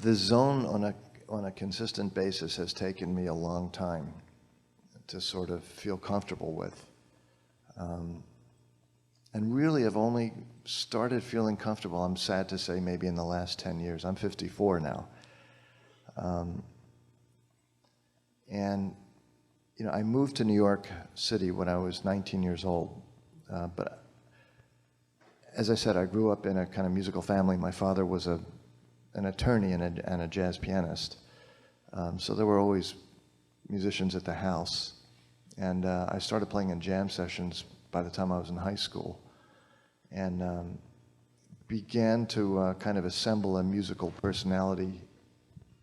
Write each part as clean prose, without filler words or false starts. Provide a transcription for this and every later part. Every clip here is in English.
The zone on a consistent basis has taken me a long time to sort of feel comfortable with. And really I've only started feeling comfortable, I'm sad to say, maybe in the last 10 years. I'm 54 now. And you know, I moved to New York City when I was 19 years old. But as I said, I grew up in a kind of musical family. My father was an attorney and a jazz pianist. So there were always musicians at the house. And I started playing in jam sessions by the time I was in high school. And began to kind of assemble a musical personality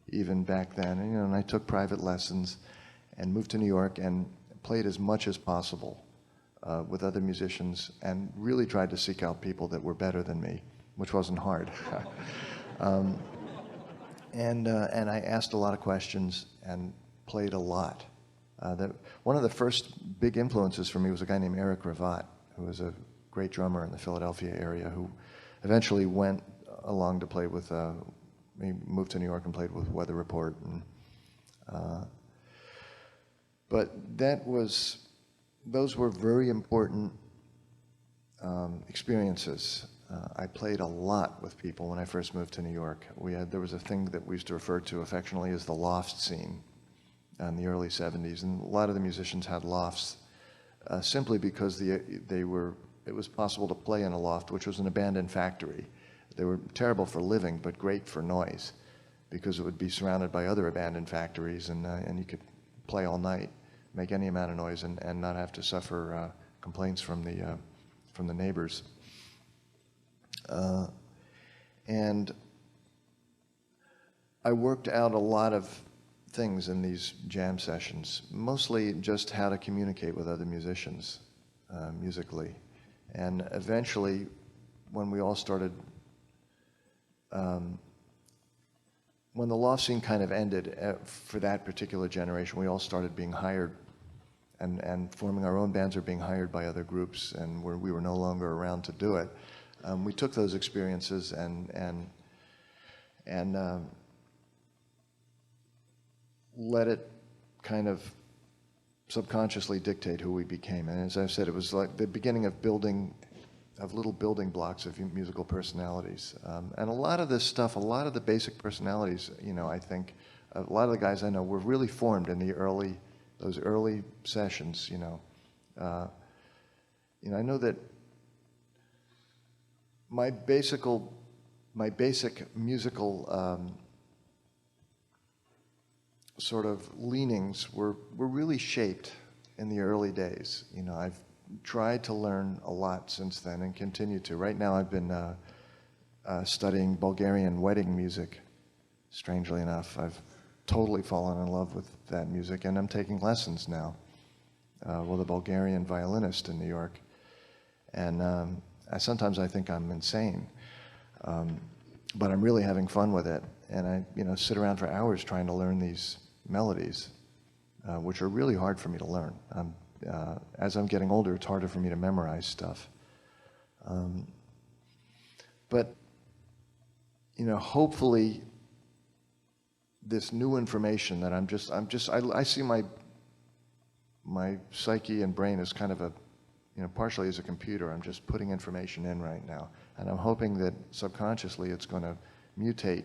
even back then. And, you know, and I took private lessons and moved to New York and played as much as possible with other musicians and really tried to seek out people that were better than me, which wasn't hard. And I asked a lot of questions and played a lot. One of the first big influences for me was a guy named Eric Ravat, who was a great drummer in the Philadelphia area, who eventually went along to play with, he moved to New York and played with Weather Report. And, but those were very important experiences. I played a lot with people when I first moved to New York. There was a thing that we used to refer to affectionately as the loft scene in the early 70s, and a lot of the musicians had lofts simply because it was possible to play in a loft, which was an abandoned factory. They were terrible for living, but great for noise, because it would be surrounded by other abandoned factories, and you could play all night, make any amount of noise, and not have to suffer complaints from the neighbors. And I worked out a lot of things in these jam sessions, mostly just how to communicate with other musicians musically. And eventually, when we all started, when the loft scene kind of ended for that particular generation, we all started being hired and forming our own bands or being hired by other groups, and we were no longer around to do it. We took those experiences and let it kind of subconsciously dictate who we became. And as I said, it was like the beginning of little building blocks of musical personalities. And a lot of this stuff, a lot of the basic personalities, you know, I think a lot of the guys I know were really formed in those early sessions, you know. I know that my basic musical sort of leanings were really shaped in the early days. You know, I've tried to learn a lot since then and continue to. Right now I've been studying Bulgarian wedding music, strangely enough. I've totally fallen in love with that music, and I'm taking lessons now with a Bulgarian violinist in New York. And sometimes I think I'm insane, but I'm really having fun with it. And I, you know, sit around for hours trying to learn these melodies, which are really hard for me to learn. As I'm getting older, it's harder for me to memorize stuff. But, you know, hopefully this new information that I see my psyche and brain as kind of partially as a computer. I'm just putting information in right now. And I'm hoping that subconsciously it's going to mutate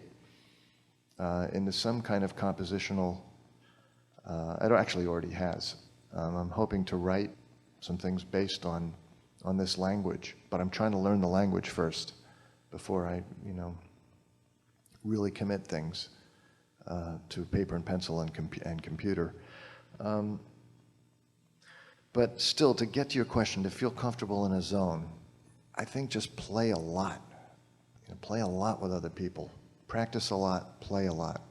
into some kind of compositional, it actually already has. I'm hoping to write some things based on this language, but I'm trying to learn the language first before I, you know, really commit things to paper and pencil and computer. But still, to get to your question, to feel comfortable in a zone, I think just play a lot. You know, play a lot with other people. Practice a lot, play a lot.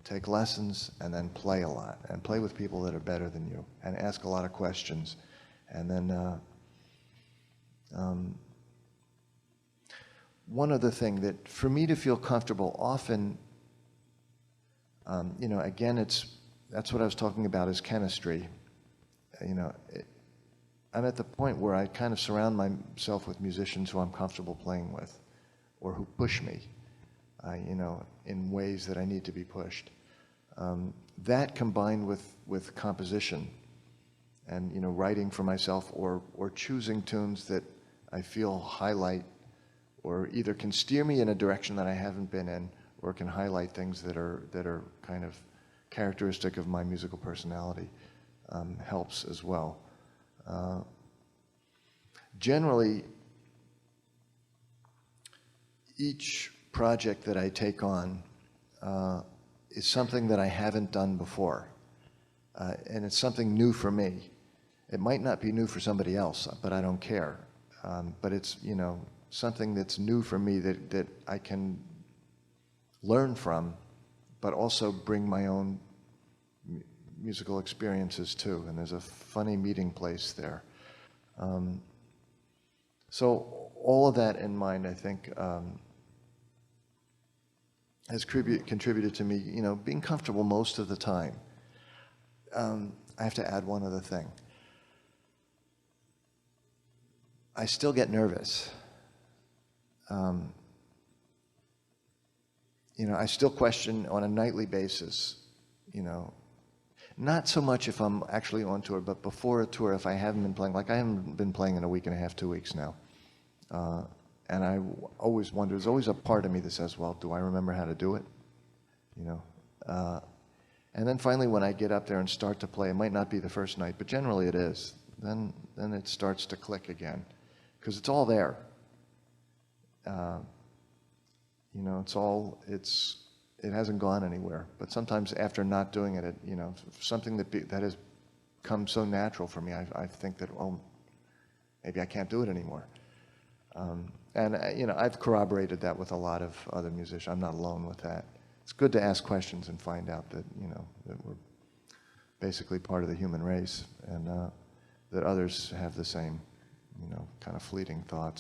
Take lessons and then play a lot. And play with people that are better than you. And ask a lot of questions. And then one other thing that, for me to feel comfortable, often, you know, again, that's what I was talking about is chemistry. You know, I'm at the point where I kind of surround myself with musicians who I'm comfortable playing with, or who push me. in ways that I need to be pushed. That combined with composition and, writing for myself or choosing tunes that I feel highlight or either can steer me in a direction that I haven't been in or can highlight things that are kind of characteristic of my musical personality, helps as well. Generally, each project that I take on is something that I haven't done before, and it's something new for me. It might not be new for somebody else, but I don't care. But it's, something that's new for me that I can learn from, but also bring my own musical experiences too. And there's a funny meeting place there. So all of that in mind, I think, has contributed to me, being comfortable most of the time. I have to add one other thing. I still get nervous. I still question on a nightly basis, not so much if I'm actually on tour, but before a tour, if I haven't been playing, like I haven't been playing in a week and a half, 2 weeks now. And I always wonder, there's always a part of me that says, well, do I remember how to do it? And then finally, when I get up there and start to play, it might not be the first night, but generally it is. Then it starts to click again, because it's all there. It hasn't gone anywhere. But sometimes after not doing it, something that has come so natural for me, I think that, oh, maybe I can't do it anymore. And I've corroborated that with a lot of other musicians. I'm not alone with that. It's good to ask questions and find out that, that we're basically part of the human race, and that others have the same, kind of fleeting thoughts.